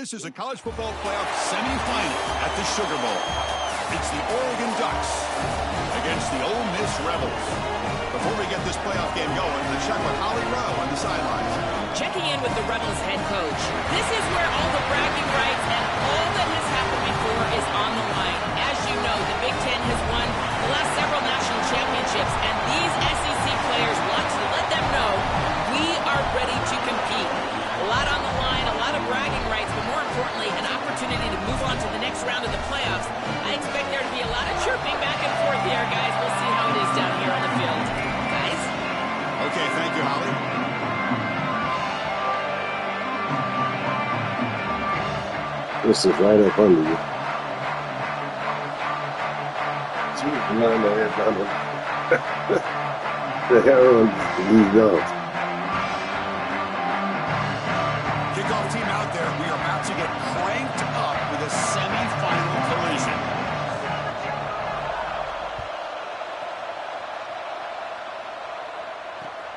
This is a college football playoff semifinal at the Sugar Bowl. It's the Oregon Ducks against the Ole Miss Rebels. Before we get this playoff game going, let's check with Holly Rowe on the sidelines. Checking in with the Rebels head coach. This is where all the bragging rights and all that has happened before is on the line. As you know, the Big Ten has won the last several national championships, and these SEC players want to let them know we are ready to compete. A lot on the line, a lot of bragging rights, but more importantly, an opportunity to move on to the next round of the playoffs. I expect there to be a lot of chirping back and forth here, guys. We'll see how it is down here on the field. Guys? Okay, thank you, Holly. This is right up under you. The hell these dogs. Kickoff team out there. We are about to get cranked up with a semifinal collision.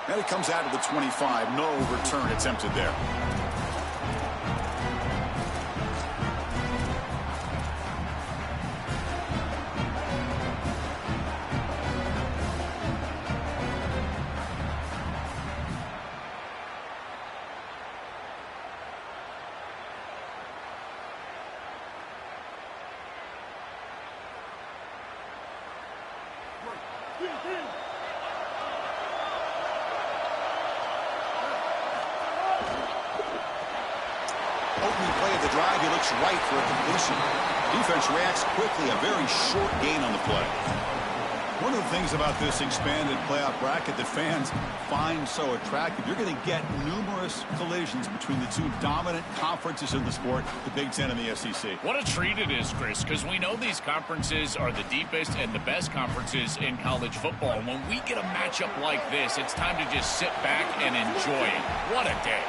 And it comes out of the 25. No return attempted there. Opening play of the drive, he looks right for a completion. Defense reacts quickly, a very short gain on the play. One of the things about this expanded playoff bracket that fans find so attractive, you're going to get numerous collisions between the two dominant conferences in the sport, the Big Ten and the SEC. What a treat it is, Chris, because we know these conferences are the deepest and the best conferences in college football. When we get a matchup like this, it's time to just sit back and enjoy it. What a day.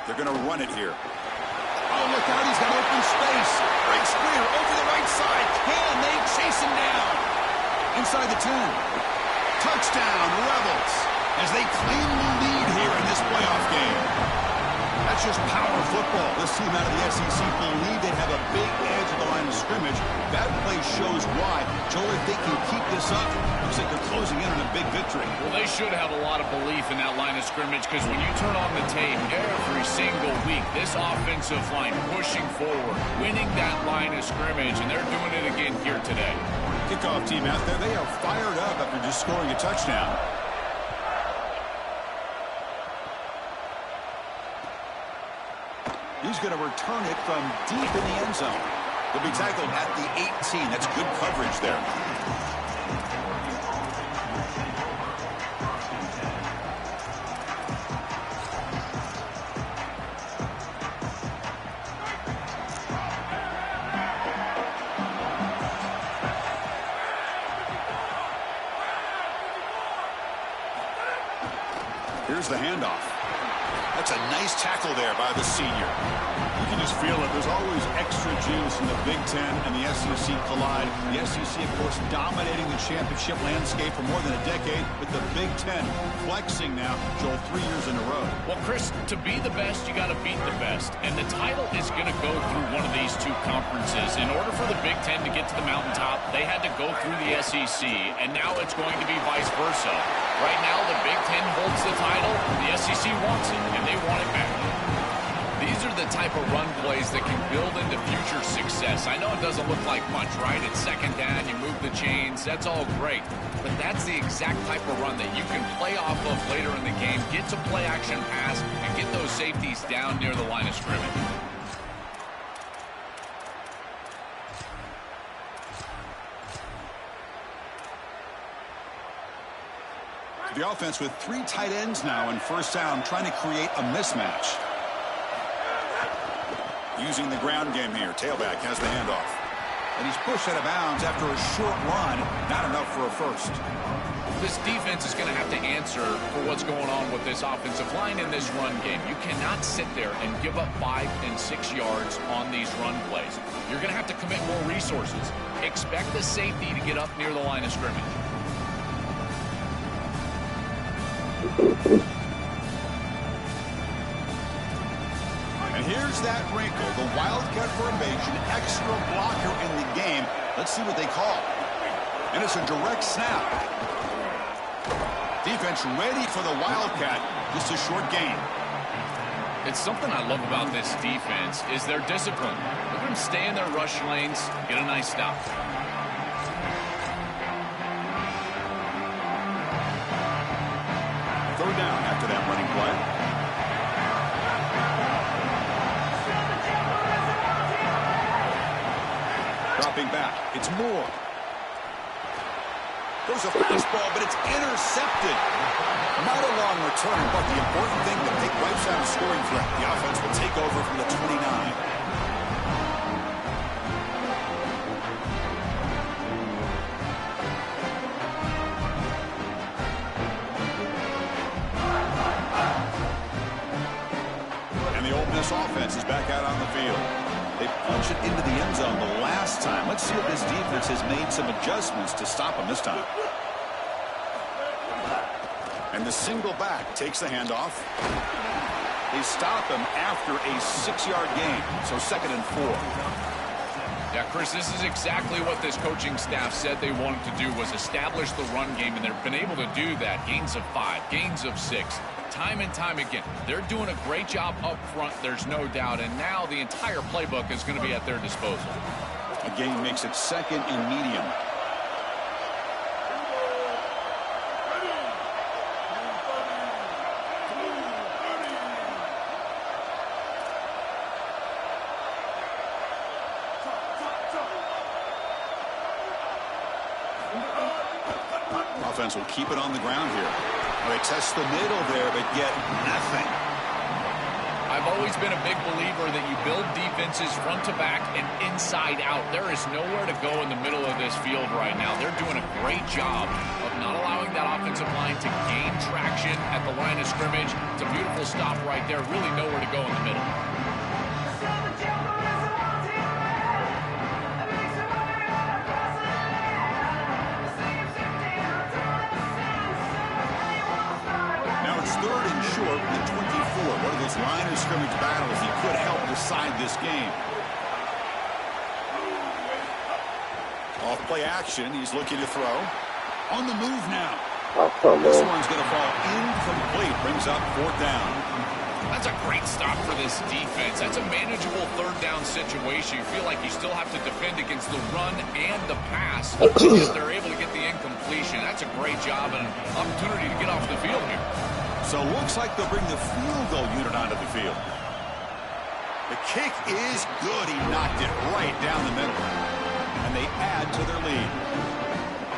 They're going to run it here. Oh, look out, he's got open space. Breaks clear over the right side. Can they chase him down? Inside the 10. Touchdown, Rebels, as they claim the lead here in this playoff game. That's just power football. This team out of the SEC believe they have a big edge at the line of scrimmage. That play shows why. Joel, if they can keep this up, looks like they're closing in on a big victory. Well, they should have a lot of belief in that line of scrimmage, because when you turn on the tape every single week, this offensive line pushing forward, winning that line of scrimmage, and they're doing it again here today. Kickoff team out there, they are fired up after just scoring a touchdown. He's going to return it from deep in the end zone. He'll be tackled at the 18. That's good coverage there. Here's the handoff. That's a nice tackle there by the senior. You can just feel it. There's always extra juice in the Big Ten and the SEC collide. The SEC, of course, dominating the championship landscape for more than a decade, with the Big Ten flexing now, Joel, 3 years in a row. Well, Chris, to be the best, you got to beat the best. And the title is going to go through one of these two conferences. In order for the Big Ten to get to the mountaintop, they had to go through the SEC, and now it's going to be vice versa. Right now, the Big Ten holds the title, the SEC wants it, and they want it back. These are the type of run plays that can build into future success. I know it doesn't look like much, right? It's second down, you move the chains, that's all great. But that's the exact type of run that you can play off of later in the game, get to play action pass, and get those safeties down near the line of scrimmage. The offense with 3 tight ends now in first down, trying to create a mismatch. Using the ground game here. Tailback has the handoff. And he's pushed out of bounds after a short run. Not enough for a first. This defense is going to have to answer for what's going on with this offensive line in this run game. You cannot sit there and give up 5 and 6 yards on these run plays. You're going to have to commit more resources. Expect the safety to get up near the line of scrimmage. And here's that wrinkle, the Wildcat formation, extra blocker in the game. Let's see what they call. And it's a direct snap. Defense ready for the Wildcat. Just a short gain. It's something I love about this defense is their discipline. Look at them stay in their rush lanes, get a nice stop. Third down after that running play. Dropping back. It's Moore. Goes a fastball, but it's intercepted. Not a long return, but the important thing, the big right side of scoring threat. The offense will take over from the 29. And the Ole Miss offense is back out on the field. They punch it into the end zone the last time. Let's see if this defense has made some adjustments to stop them this time. And the single back takes the handoff. They stop him after a 6-yard gain. So 2nd and 4. Yeah, Chris, this is exactly what this coaching staff said they wanted to do, was establish the run game, and they've been able to do that. Gains of 5, gains of 6. Time and time again. They're doing a great job up front, there's no doubt, and now the entire playbook is going to be at their disposal. A gain makes it 2nd and medium. Offense will keep it on the ground here. They test the middle there, but get nothing. I've always been a big believer that you build defenses front to back and inside out. There is nowhere to go in the middle of this field right now. They're doing a great job of not allowing that offensive line to gain traction at the line of scrimmage. It's a beautiful stop right there. Really nowhere to go in the middle. One of those line of scrimmage battles he could help decide this game. Off play action. He's looking to throw. On the move now. This one's going to fall incomplete. Brings up 4th down. That's a great stop for this defense. That's a manageable 3rd down situation. You feel like you still have to defend against the run and the pass. Yet they're able to get the incompletion. That's a great job and an opportunity to get off the field here. So it looks like they'll bring the field goal unit onto the field. The kick is good. He knocked it right down the middle. And they add to their lead.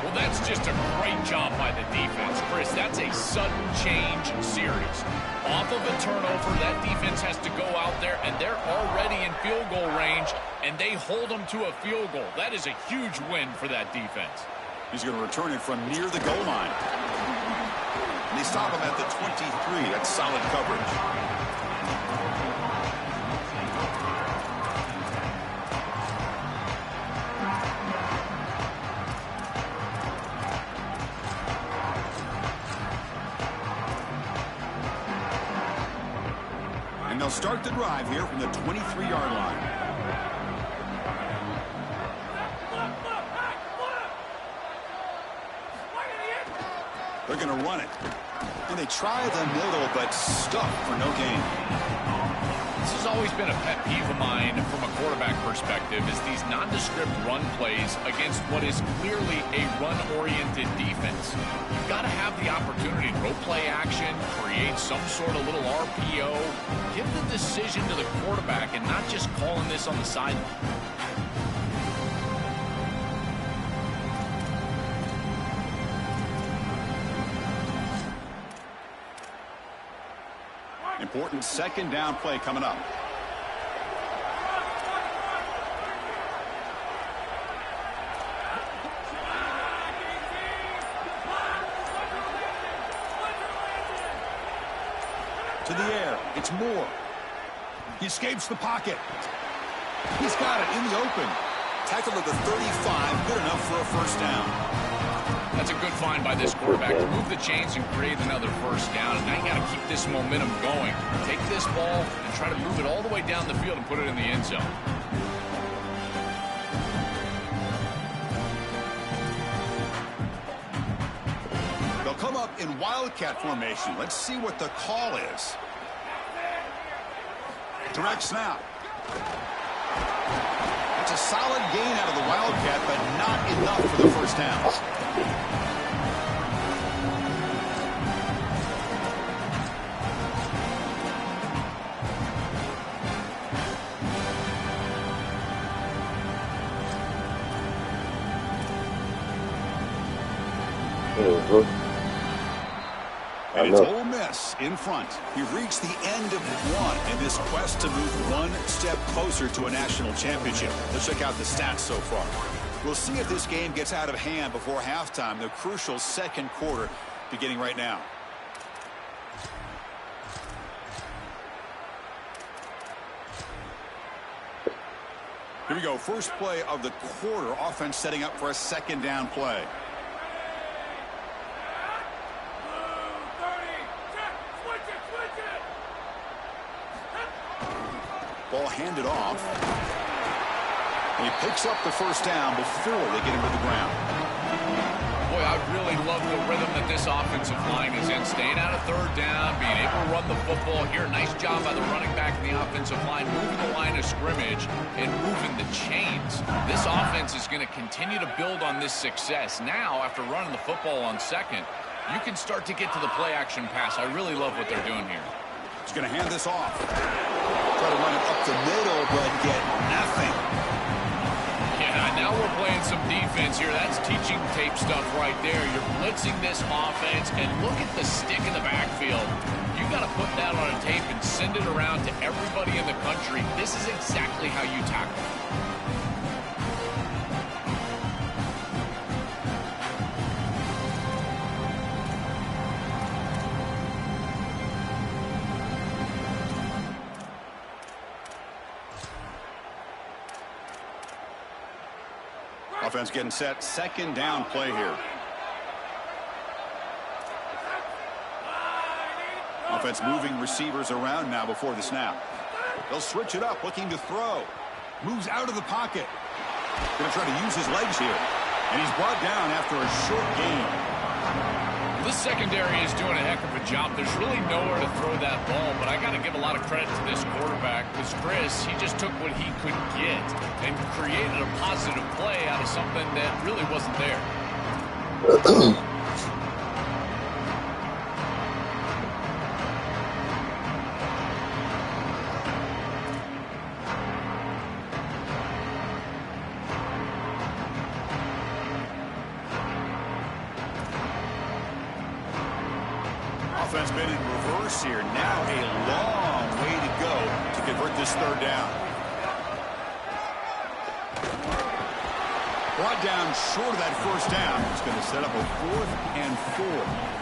Well, that's just a great job by the defense, Chris. That's a sudden change series. Off of a turnover, that defense has to go out there, and they're already in field goal range, and they hold them to a field goal. That is a huge win for that defense. He's going to return it from near the goal line. And they stop him at the 23. That's solid coverage. And they'll start the drive here from the 23-yard line. They're going to run it. And they try the middle, but stuck for no gain. This has always been a pet peeve of mine from a quarterback perspective, is these nondescript run plays against what is clearly a run-oriented defense. You've got to have the opportunity to go play action, create some sort of little RPO, give the decision to the quarterback and not just calling this on the sideline. important second down play coming up. To the air, it's Moore. He escapes the pocket. He's got it in the open. Tackled at the 35, good enough for a first down. That's a good find by this quarterback to move the chains and create another first down. And now you got to keep this momentum going. Take this ball and try to move it all the way down the field and put it in the end zone. They'll come up in Wildcat formation. Let's see what the call is. Direct snap. That's a solid gain out of the Wildcat, but not enough for the first down. And it's Ole Miss in front. He reached the end of one in this quest to move one step closer to a national championship. Let's check out the stats so far. We'll see if this game gets out of hand before halftime, the crucial second quarter beginning right now. Here we go. First play of the quarter. Offense setting up for a second down play. Ball handed off. And he picks up the first down before they get him to the ground. Boy, I really love the rhythm that this offensive line is in. Staying out of third down, being able to run the football here. Nice job by the running back and the offensive line, moving the line of scrimmage and moving the chains. This offense is going to continue to build on this success. Now, after running the football on second, you can start to get to the play-action pass. I really love what they're doing here. He's going to hand this off. Try to run it up the middle, but get nothing. Yeah, now we're playing some defense here. That's teaching tape stuff right there. You're blitzing this offense, and look at the stick in the backfield. You got to put that on a tape and send it around to everybody in the country. This is exactly how you tackle. Offense getting set. Second down play here. Offense moving receivers around now before the snap. They'll switch it up, looking to throw. Moves out of the pocket. Going to try to use his legs here. And he's brought down after a short gain. This secondary is doing a heck of a job. There's really nowhere to throw that ball, but I got to give a lot of credit to this quarterback because Chris, he just took what he could get and created a positive play out of something that really wasn't there. Offense been in reverse here. Now a long way to go to convert this third down. Brought down short of that first down. It's going to set up a 4th and 4.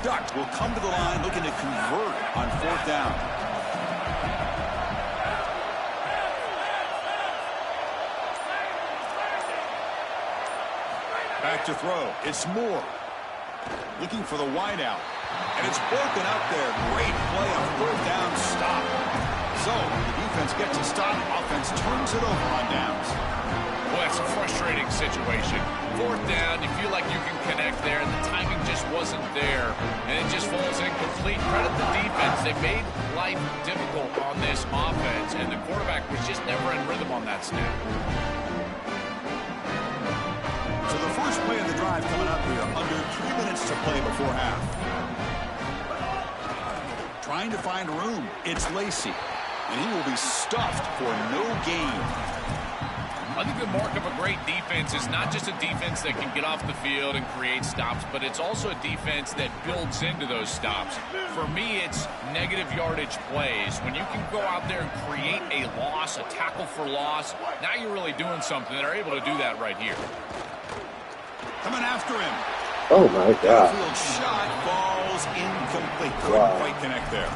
Duck will come to the line looking to convert on 4th down. Back to throw. It's Moore. Looking for the wideout. And it's broken up there. Great play on 4th down stop. So the defense gets a stop. Offense turns it over on downs. Well, it's a frustrating situation. 4th down, you feel like you can connect there, and the timing just wasn't there, and it just falls incomplete. Credit the defense. They made life difficult on this offense, and the quarterback was just never in rhythm on that snap. So the first play of the drive coming up here. Under 3 minutes to play before half. Trying to find room. It's Lacy. And he will be stuffed for no gain. I think the mark of a great defense is not just a defense that can get off the field and create stops, but it's also a defense that builds into those stops. For me, it's negative yardage plays. When you can go out there and create a loss, a tackle for loss, now you're really doing something. They're able to do that right here. Coming after him. Oh my God. Field shot falls incomplete. Couldn't quite connect there.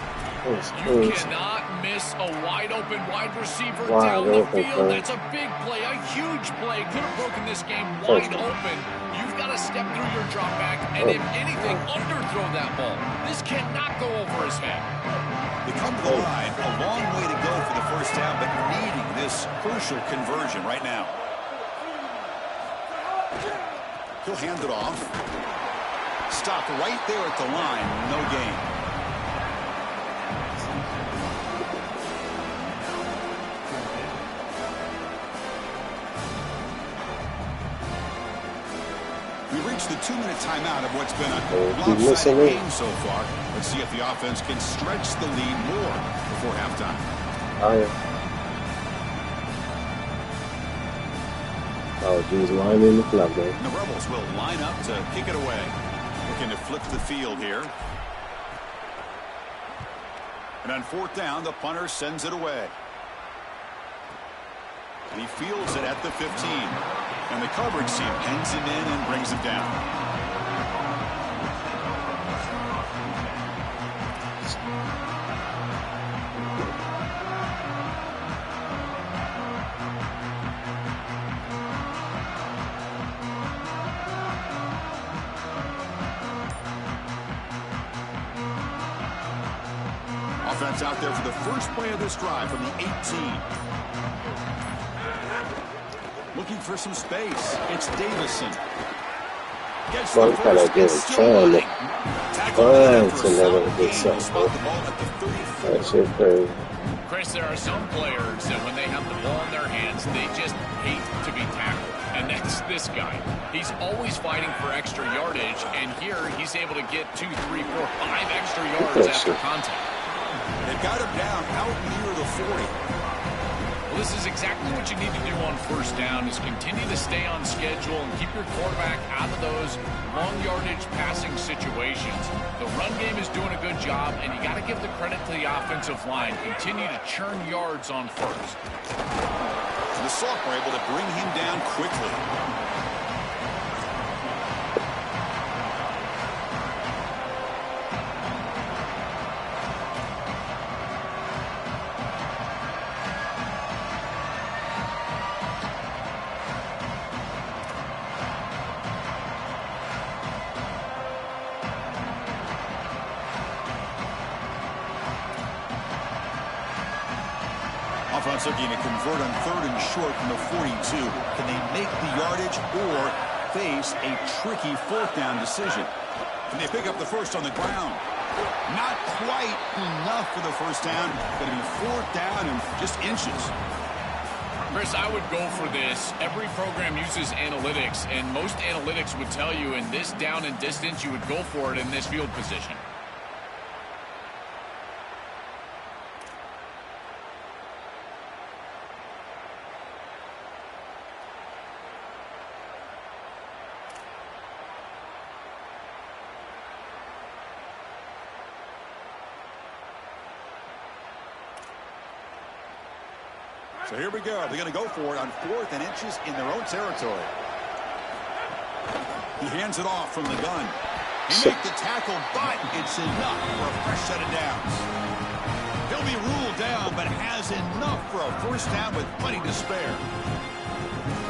You cannot miss a wide-open wide receiver Wide down the open, field. bro. That's a big play, a huge play. Could have broken this game wide open. You've got to step through your drop back and, if anything, underthrow that ball. This cannot go over his head. They come to the line. A long way to go for the first down, but needing this crucial conversion right now. He'll hand it off. Stopped right there at the line. No gain. We reached the 2-minute timeout of what's been a lopsided game so far. Let's see if the offense can stretch the lead more before halftime. Oh, geez, line in the club, man. And the Rebels will line up to kick it away. Looking to flip the field here. And on 4th down, the punter sends it away. And he fields it at the 15. And the coverage team pens him in and brings him down. Offense out there for the first play of this drive from the 18. Looking for some space. It's Davison. Gets the first. It's still running. Tackle for a solid gain. He'll spot the ball at the 34. That's it, crazy. Chris, there are some players that when they have the ball in their hands, they just hate to be tackled. And that's this guy. He's always fighting for extra yardage, and here he's able to get 2, 3, 4, 5 extra yards after contact. They've got him down out near the 40. Well, this is exactly what you need to do on first down is continue to stay on schedule and keep your quarterback out of those long yardage passing situations. The run game is doing a good job, and you got to give the credit to the offensive line. Continue to churn yards on first. The sophomore able to bring him down quickly. Offense looking to convert on 3rd and short from the 42. Can they make the yardage or face a tricky 4th down decision? Can they pick up the first on the ground? Not quite enough for the first down. Going to be 4th down and just inches. Chris, I would go for this. Every program uses analytics, and most analytics would tell you in this down and distance, you would go for it in this field position. So here we go. They're going to go for it on 4th and inches in their own territory. He hands it off from the gun. He made the tackle, but it's enough for a fresh set of downs. He'll be ruled down, but has enough for a first down with plenty to spare.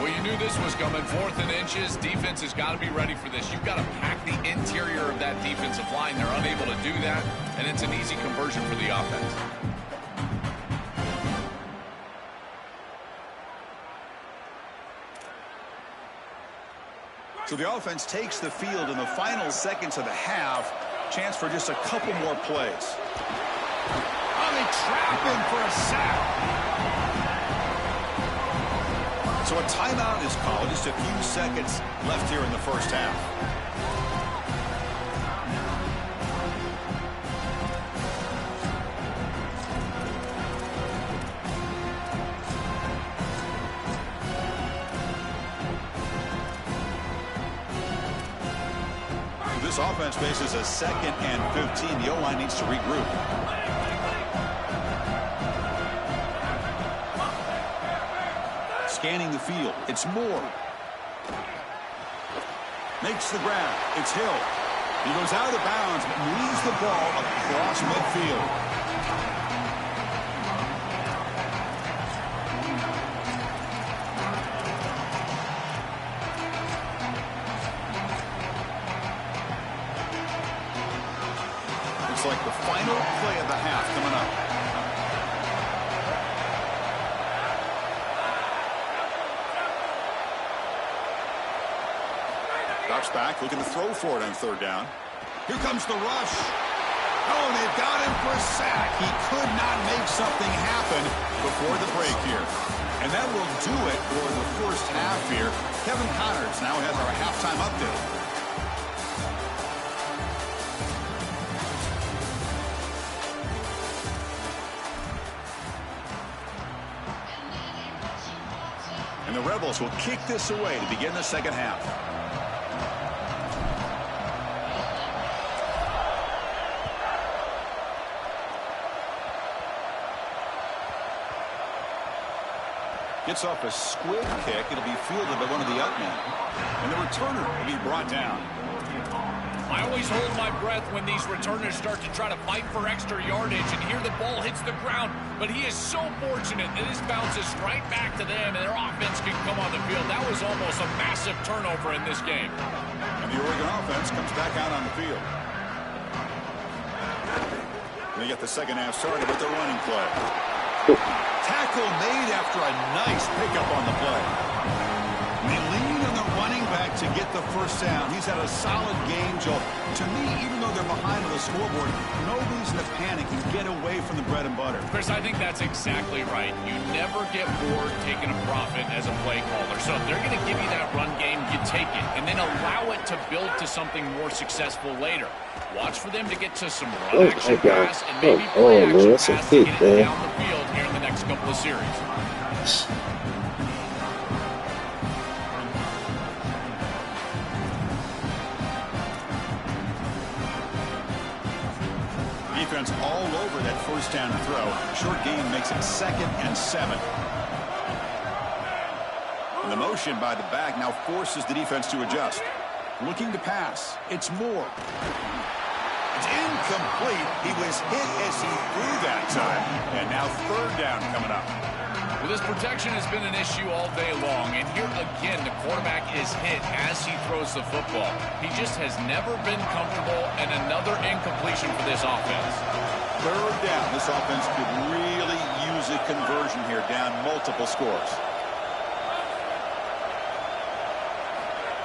Well, you knew this was coming. 4th and inches. Defense has got to be ready for this. You've got to pack the interior of that defensive line. They're unable to do that, and it's an easy conversion for the offense. So the offense takes the field in the final seconds of the half. Chance for just a couple more plays. Oh, they trap him for a sack. So a timeout is called. Just a few seconds left here in the first half. This offense faces a 2nd and 15. The O-line needs to regroup. Scanning the field. It's Moore. Makes the grab. It's Hill. He goes out of bounds, but moves the ball across midfield. It's like the final play of the half coming up. Drops back, looking to throw for it on 3rd down. Here comes the rush. Oh, and they've got him for a sack. He could not make something happen before the break here. And that will do it for the first half here. Kevin Connors now has our halftime update. And the Rebels will kick this away to begin the second half. Gets off a squib kick. It'll be fielded by one of the up men. And the returner will be brought down. I always hold my breath when these returners start to try to fight for extra yardage, and here the ball hits the ground. But he is so fortunate that this bounces right back to them, and their offense can come on the field. That was almost a massive turnover in this game. And the Oregon offense comes back out on the field. And they get the second half started with the running play. Tackle made after a nice pickup on the play. And they lean on the running back to get the first down. He's had a solid game, Joel. To me, even though they're behind on the scoreboard, no reason to panic and get away from the bread and butter. Chris, I think that's exactly right. You never get bored taking a profit as a play caller. So if they're going to give you that run game, you take it. And then allow it to build to something more successful later. Watch for them to get to some run action pass and maybe play action pass to get it down the field here in the next couple of series. Defense all over that first down throw. Short game makes it 2nd and 7. And the motion by the back now forces the defense to adjust. Looking to pass. It's Moore. It's incomplete. He was hit as he threw that time. And now 3rd down coming up. Well, this protection has been an issue all day long, and here again the quarterback is hit as he throws the football. He just has never been comfortable, and another incompletion for this offense. 3rd down. This offense could really use a conversion here, down multiple scores.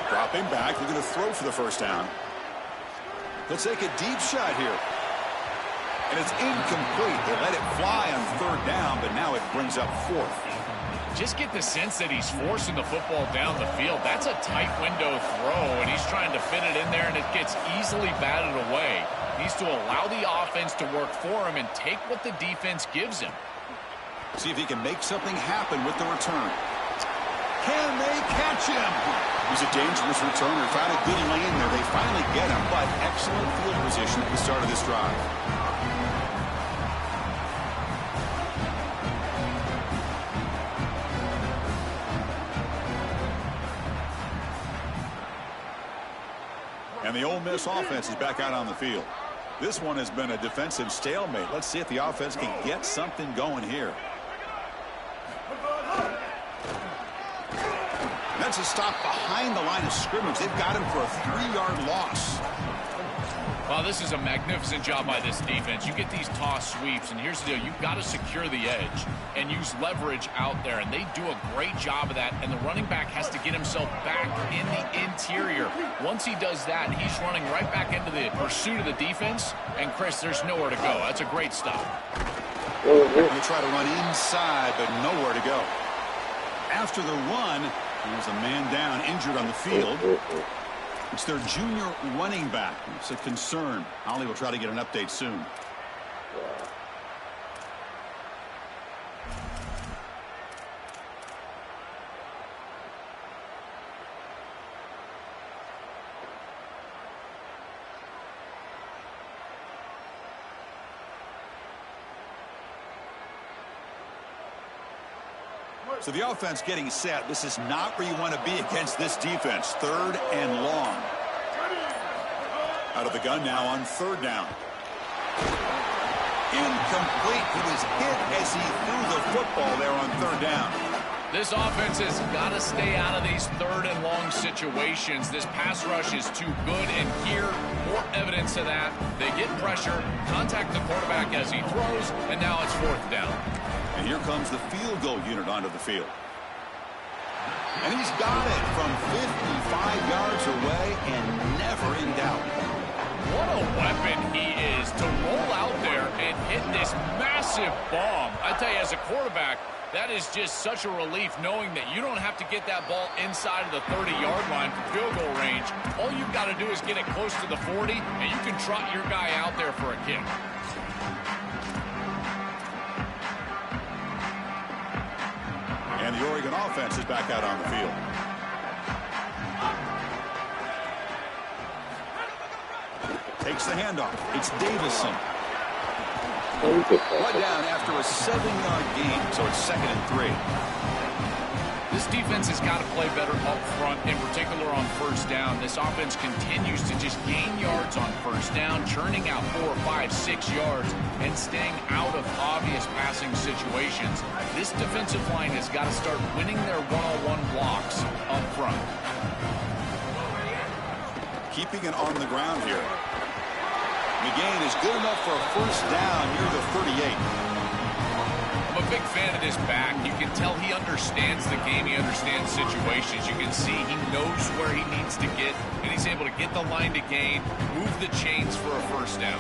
Dropping back, looking to throw for the first down. Let's take a deep shot here. And it's incomplete. They let it fly on 3rd down, but now it brings up 4th. Just get the sense that he's forcing the football down the field. That's a tight window throw, and he's trying to fit it in there, and it gets easily batted away. He needs to allow the offense to work for him and take what the defense gives him. See if he can make something happen with the return. Can they catch him? He's a dangerous returner. Found a good lane there. They finally get him, but excellent field position at the start of this drive. And the Ole Miss offense is back out on the field. This one has been a defensive stalemate. Let's see if the offense can get something going here. And that's a stop behind the line of scrimmage. They've got him for a 3-yard loss. Well, this is a magnificent job by this defense. You get these toss sweeps, and here's the deal. You've got to secure the edge and use leverage out there, and they do a great job of that, and the running back has to get himself back in the interior. Once he does that, he's running right back into the pursuit of the defense, and, Chris, there's nowhere to go. That's a great stop. They try to run inside, but nowhere to go. After the run, there's a man down, injured on the field. It's their junior running back. It's a concern. Ollie will try to get an update soon. So the offense getting set. This is not where you want to be against this defense. 3rd and long. Out of the gun now on 3rd down. Incomplete. He was hit as he threw the football there on 3rd down. This offense has got to stay out of these 3rd and long situations. This pass rush is too good, and here, more evidence of that. They get pressure, contact the quarterback as he throws, and now it's 4th down. And here comes the field goal unit onto the field. And he's got it from 55 yards away and never in doubt. What a weapon he is to roll out there and hit this massive bomb. I tell you, as a quarterback, that is just such a relief knowing that you don't have to get that ball inside of the 30-yard line for field goal range. All you've got to do is get it close to the 40, and you can trot your guy out there for a kick. And the Oregon offense is back out on the field. Takes the handoff. It's Davison. Brought down after a 7-yard gain, so it's 2nd and 3. This defense has got to play better up front, in particular on 1st down. This offense continues to just gain yards on 1st down, churning out 4, 5, 6 yards, and staying out of obvious passing situations. This defensive line has got to start winning their one-on-one blocks up front. Keeping it on the ground here. McGain is good enough for a 1st down near the 38. I'm a big fan of this back. You can tell he understands the game. He understands situations. You can see he knows where he needs to get, and he's able to get the line to gain, move the chains for a 1st down.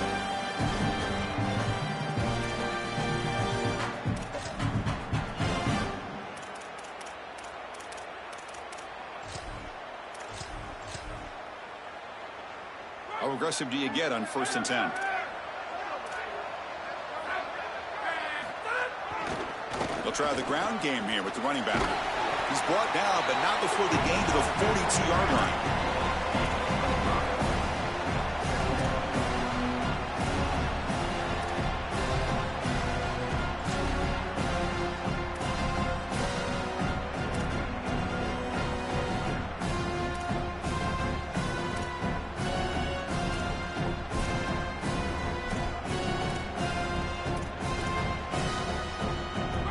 How aggressive do you get on 1st and 10? They'll try the ground game here with the running back. He's brought down, but not before the gain to the 42-yard line.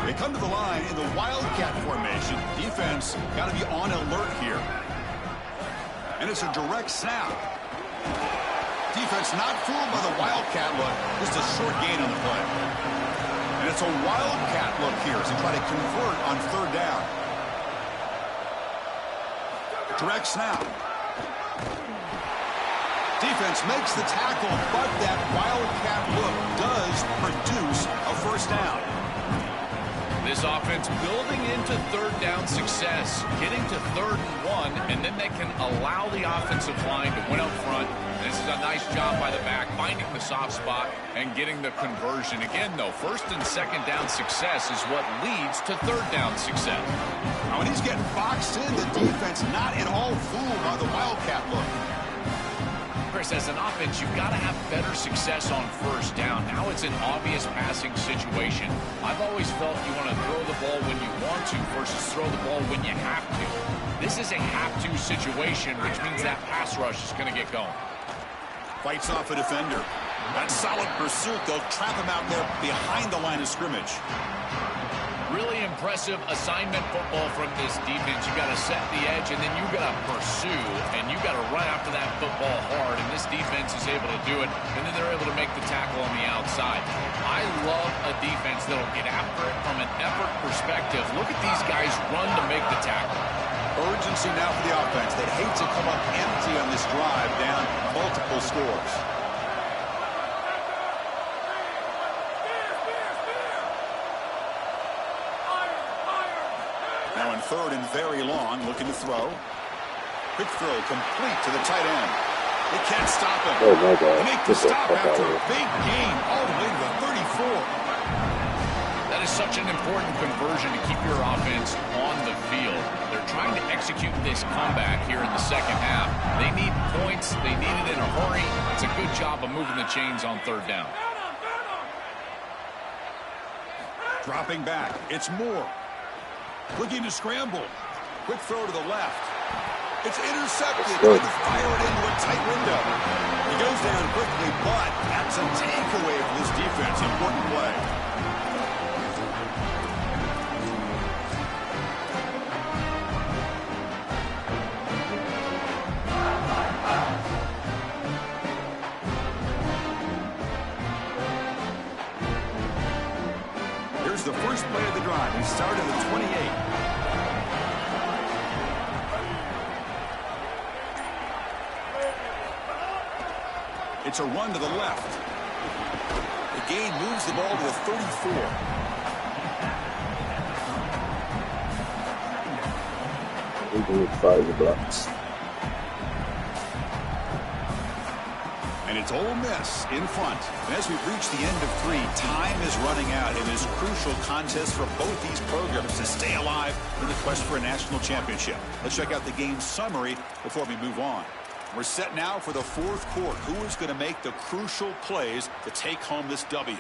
They come to the line in the Wildcat formation. Defense got to be on alert here. And it's a direct snap. Defense not fooled by the Wildcat look. Just a short gain on the play. And it's a Wildcat look here as they try to convert on 3rd down. Direct snap. Defense makes the tackle, but that Wildcat look does produce a 1st down. This offense building into 3rd down success, getting to 3rd and 1, and then they can allow the offensive line to win up front. This is a nice job by the back, finding the soft spot and getting the conversion. Again, though, 1st and 2nd down success is what leads to 3rd down success. Now, when he's getting boxed in, the defense not at all fooled by the Wildcat look. Chris, as an offense, you've got to have better success on 1st down. Now it's an obvious passing situation. I've always felt you want to throw the ball when you want to versus throw the ball when you have to. This is a have-to situation, which means that pass rush is going to get going. Fights off a defender. That solid pursuit. They'll trap him out there behind the line of scrimmage. Really impressive assignment football from this defense. You got to set the edge, and then you got to pursue, and you got to run after that football hard. And this defense is able to do it, and then they're able to make the tackle on the outside. I love a defense that'll get after it from an effort perspective. Look at these guys run to make the tackle. Urgency now for the offense. They'd hate to come up empty on this drive, down multiple scores. Now in On third and very long, looking to throw. Quick throw complete to the tight end. They can't stop him. Oh my God. They make the stop after a big gain all the way to the 34. That is such an important conversion to keep your offense on the field. They're trying to execute this comeback here in the second half. They need points. They need it in a hurry. It's a good job of moving the chains on third down. Dropping back. It's Moore. Looking to scramble. Quick throw to the left. It's intercepted. Trying to fire it into a tight window. He goes down quickly, but that's a takeaway for this defense. Important play. Here's the first play of the drive. He started at 28. It's a run to the left. The gain moves the ball to the 34. Even with 5 blocks. And it's Ole Miss in front. And as we've reached the end of 3, time is running out in this crucial contest for both these programs to stay alive in the quest for a national championship. Let's check out the game summary before we move on. We're set now for the fourth quarter. Who is going to make the crucial plays to take home this W?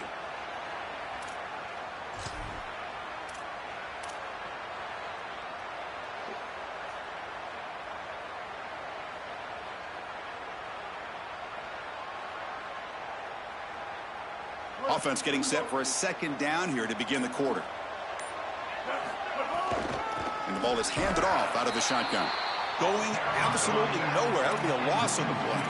Offense getting set for a second down here to begin the quarter. And the ball is handed off out of the shotgun. Going absolutely nowhere. That would be a loss on the play.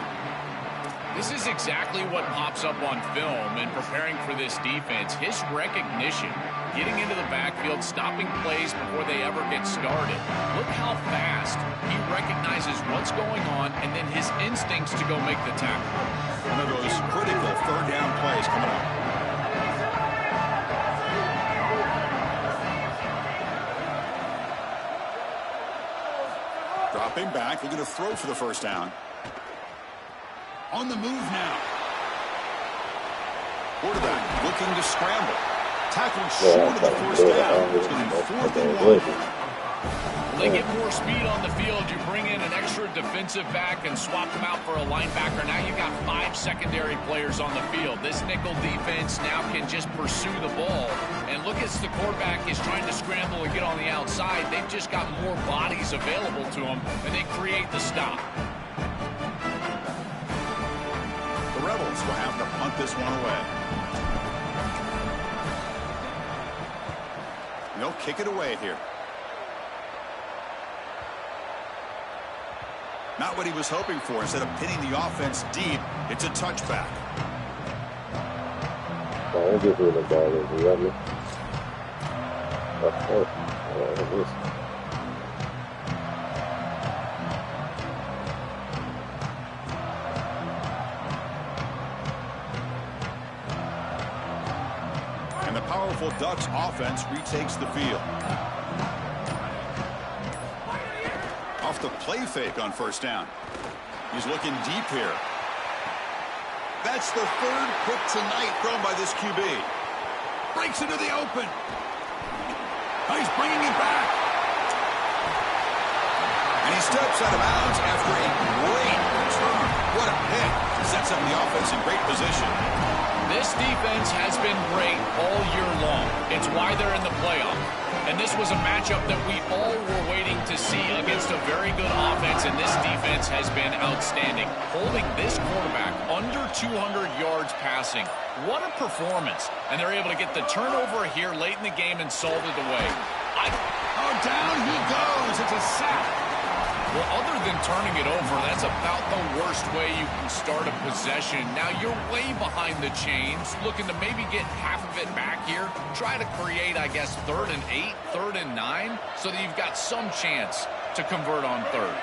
This is exactly what pops up on film in preparing for this defense. His recognition, getting into the backfield, stopping plays before they ever get started. Look how fast he recognizes what's going on and then his instincts to go make the tackle. One of those critical third down plays coming up. Dropping back, looking to throw for the first down. On the move now. Quarterback looking to scramble. Tackled short of the first down. It's going to be 4th and 1. They get more speed on the field. You bring in an extra defensive back and swap them out for a linebacker. Now you've got 5 secondary players on the field. This nickel defense now can just pursue the ball. And look, as the quarterback is trying to scramble and get on the outside, they've just got more bodies available to them, and they create the stop. The Rebels will have to punt this one away. They'll kick it away here. Not what he was hoping for. Instead of pinning the offense deep, it's a touchback. I'll give her the ball over there. And the powerful Ducks offense retakes the field. Off the play fake on first down. He's looking deep here. That's the third pick tonight thrown by this QB. Breaks into the open. He's bringing it back. And he steps out of bounds after a great return. What a pick. Sets up the offense in great position. This defense has been great all year long. It's why they're in the playoff. And this was a matchup that we all were waiting to see against a very good offense, and this defense has been outstanding. Holding this quarterback under 200 yards passing. What a performance. And they're able to get the turnover here late in the game and solve it away. Oh, down he goes. It's a sack. Well, other than turning it over, that's about the worst way you can start a possession. Now, you're way behind the chains, looking to maybe get half of it back here. Try to create, I guess, 3rd and 8, 3rd and 9, so that you've got some chance to convert on 3rd.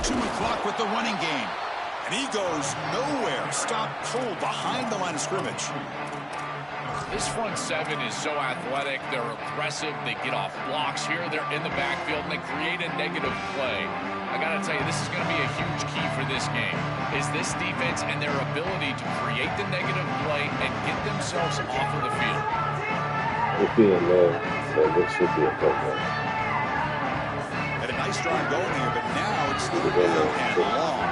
2 o'clock with the running game. And he goes nowhere. Stop cold behind the line of scrimmage. This front seven is so athletic. They're aggressive. They get off blocks here. They're in the backfield, and they create a negative play. I got to tell you, this is going to be a huge key for this game, is this defense and their ability to create the negative play and get themselves off of the field. It's being low, so this should be a touchdown. Had a nice drive going here, but now it's third down and long.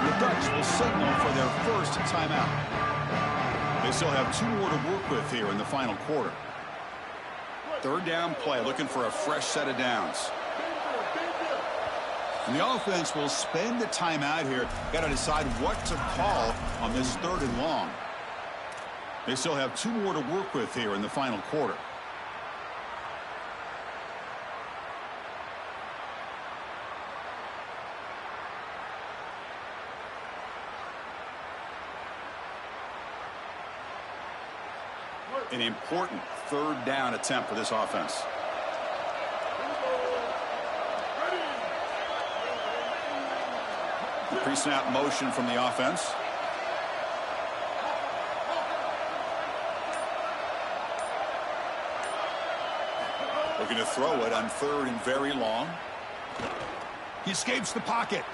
The Ducks will signal for their first timeout. They still have 2 more to work with here in the final quarter. Third down play, looking for a fresh set of downs. And the offense will spend the timeout here. Got to decide what to call on this third and long. They still have 2 more to work with here in the final quarter. An important third down attempt for this offense. The pre-snap motion from the offense. Looking to throw it on third and very long. He escapes the pocket.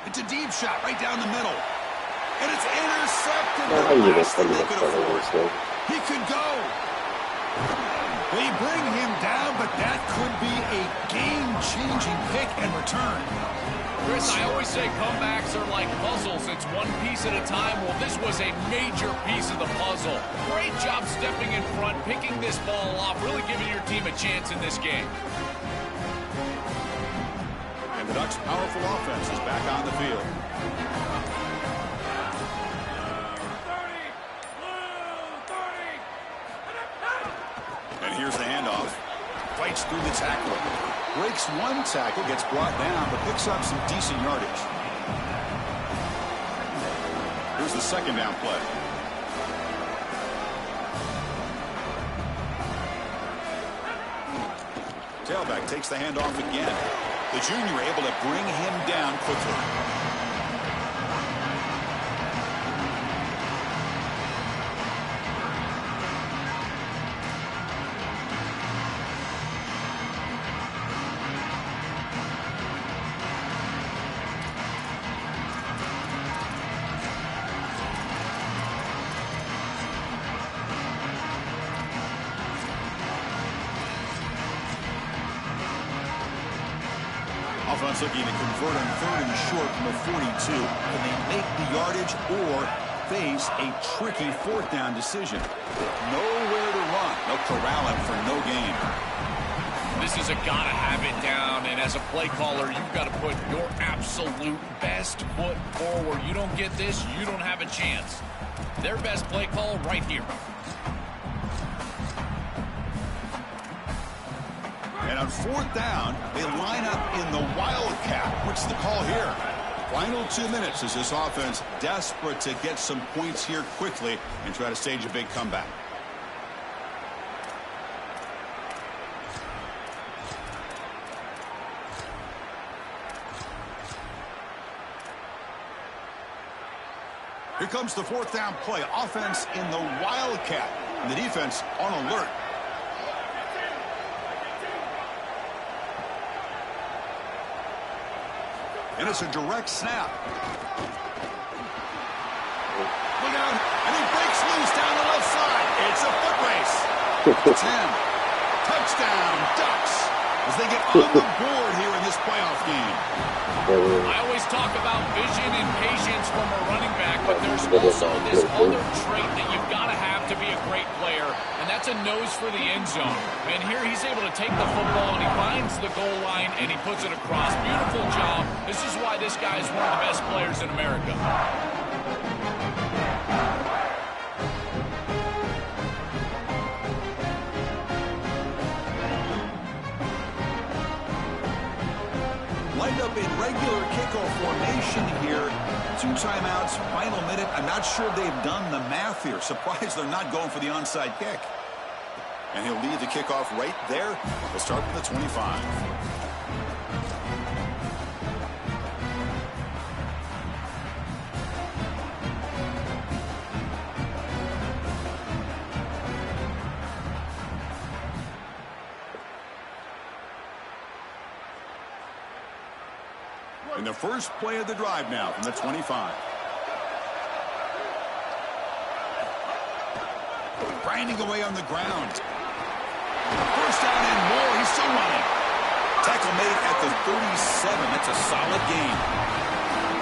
It's a deep shot right down the middle. And it's intercepted. The last thing they could afford. He could go. They bring him down, but that could be a game-changing pick and return. Chris, I always say comebacks are like puzzles. It's one piece at a time. Well, this was a major piece of the puzzle. Great job stepping in front, picking this ball off, really giving your team a chance in this game. And the Ducks' powerful offense is back on the field. And here's the handoff. Fights through the tackle. Breaks one tackle, gets brought down, but picks up some decent yardage. Here's the second down play. Tailback takes the handoff again. The junior able to bring him down quickly. Offense looking to convert on third and short from the 42. Can they make the yardage or face a tricky fourth down decision? Nowhere to run. No corralling for no gain. This is a gotta have it down, and as a play caller, you've got to put your absolute best foot forward. You don't get this, you don't have a chance. Their best play call right here. And on fourth down, they line up in the Wildcat. What's the call here? Final 2 minutes as this offense desperate to get some points here quickly and try to stage a big comeback. Here comes the fourth down play. Offense in the Wildcat. And the defense on alert. And it's a direct snap. Look out. And he breaks loose down the left side. It's a foot race. 10. Touchdown, Ducks. As they get on the board here in this playoff game. I always talk about vision and patience from a running back, but there's also this other trait that you've got to have to be a great player, and that's a nose for the end zone. And here he's able to take the football, and he finds the goal line, and he puts it across. Beautiful job. This is why this guy is one of the best players in America. Lined up in regular kickoff formation here. 2 timeouts, final minute. I'm not sure they've done the math here. Surprised they're not going for the onside kick. And he'll lead the kickoff right there. We'll start with the 25. And the first play of the drive now from the 25. Grinding away on the ground. First down and more. He's still running. Tackle made at the 37. That's a solid gain.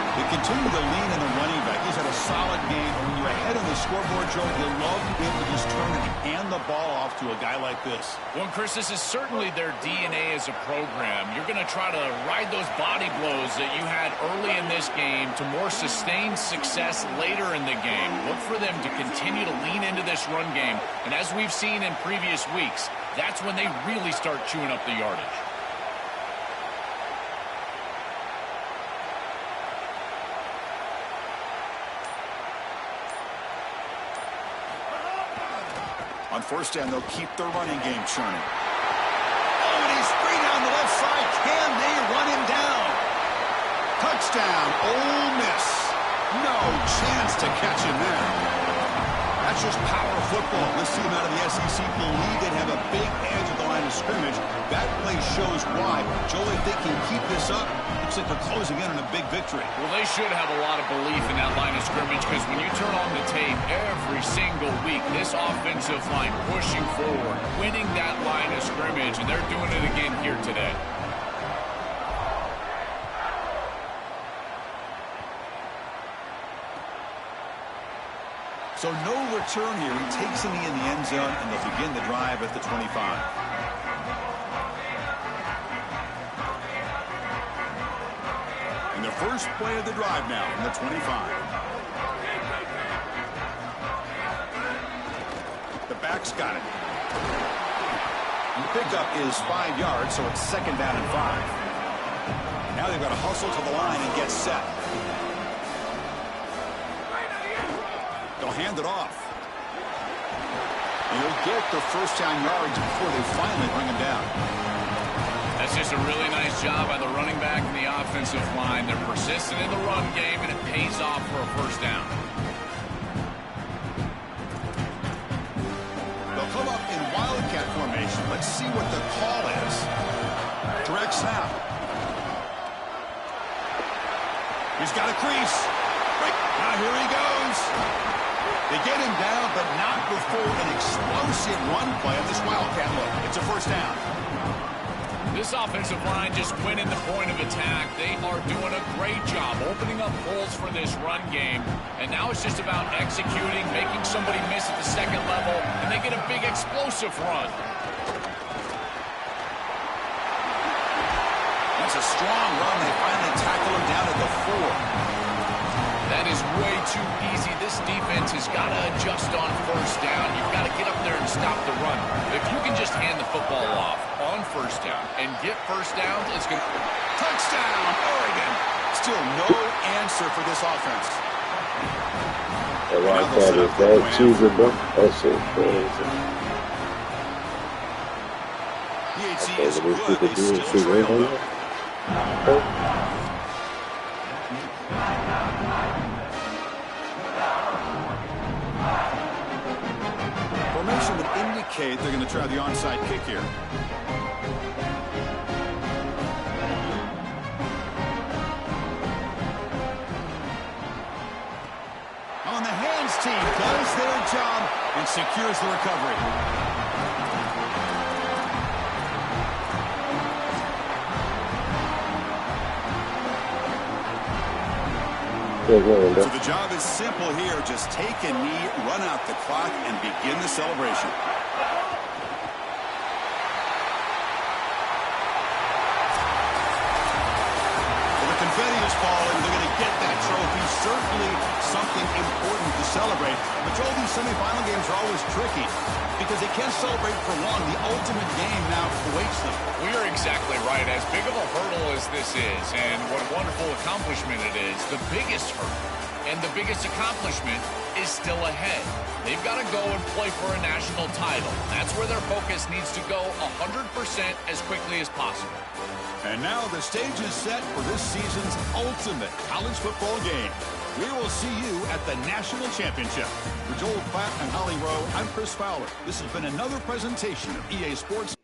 They continue to lean on the running back. He's had a solid game. And when you're ahead on the scoreboard, Joe, you love to be able to just turn and hand the ball off to a guy like this. Well, Chris, this is certainly their DNA as a program. You're going to try to ride those body blows that you had early in this game to more sustained success later in the game. Look for them to continue to lean into this run game. And as we've seen in previous weeks, that's when they really start chewing up the yardage. On first down, they'll keep their running game churning. Oh, and he's free down the left side. Can they run him down? Touchdown, Ole Miss. No chance to catch him there. That's just power football. This team out of the SEC believe they'd have a big edge at the line of scrimmage. That play shows why. Joel, if they can keep this up, looks like they're closing in on a big victory. Well, they should have a lot of belief in that line of scrimmage because when you turn on the tape every single week, this offensive line pushing forward, winning that line of scrimmage, and they're doing it again here today. So no return here. He takes him in the end zone, and they'll begin the drive at the 25. And the first play of the drive now from the 25. The back's got it. And the pickup is 5 yards, so it's second down and 5. Now they've got to hustle to the line and get set. They'll hand it off. And he'll get the first down yards before they finally bring him down. That's just a really nice job by the running back and the offensive line. They're persistent in the run game, and it pays off for a first down. They'll come up in wildcat formation. Let's see what the call is. Direct snap. He's got a crease. Now here he goes. They get him down, but not before an explosive run play on this wildcat look. It's a first down. This offensive line just winning the point of attack. They are doing a great job opening up holes for this run game. And now it's just about executing, making somebody miss at the second level, and they get a big explosive run. That's a strong run. They finally tackle him down at the 4. That is way too easy. This defense has got to adjust on first down. You've got to get up there and stop the run. If you can just hand the football off on first down and get first downs, it's going to... Touchdown, Oregon. Still no answer for this offense. And I thought it that cheesy, bro. That's so crazy. PHC is good. They still trail though. Formation would indicate they're going to try the onside kick here. On the hands team does their job and secures the recovery. So the job is simple here. Just take a knee, run out the clock, and begin the celebration. Well, the confetti is falling. They're going to get that trophy. Certainly something important to celebrate. But Joel, these semifinal games are always tricky because they can't celebrate for long. The ultimate game now awaits them. We are exactly right. As big of a hurdle as this is, and what a wonderful accomplishment it is, the biggest hurdle and the biggest accomplishment is still ahead. They've got to go and play for a national title. That's where their focus needs to go 100% as quickly as possible. And now the stage is set for this season's ultimate college football game. We will see you at the National Championship. For Joel Klatt and Holly Rowe, I'm Chris Fowler. This has been another presentation of EA Sports.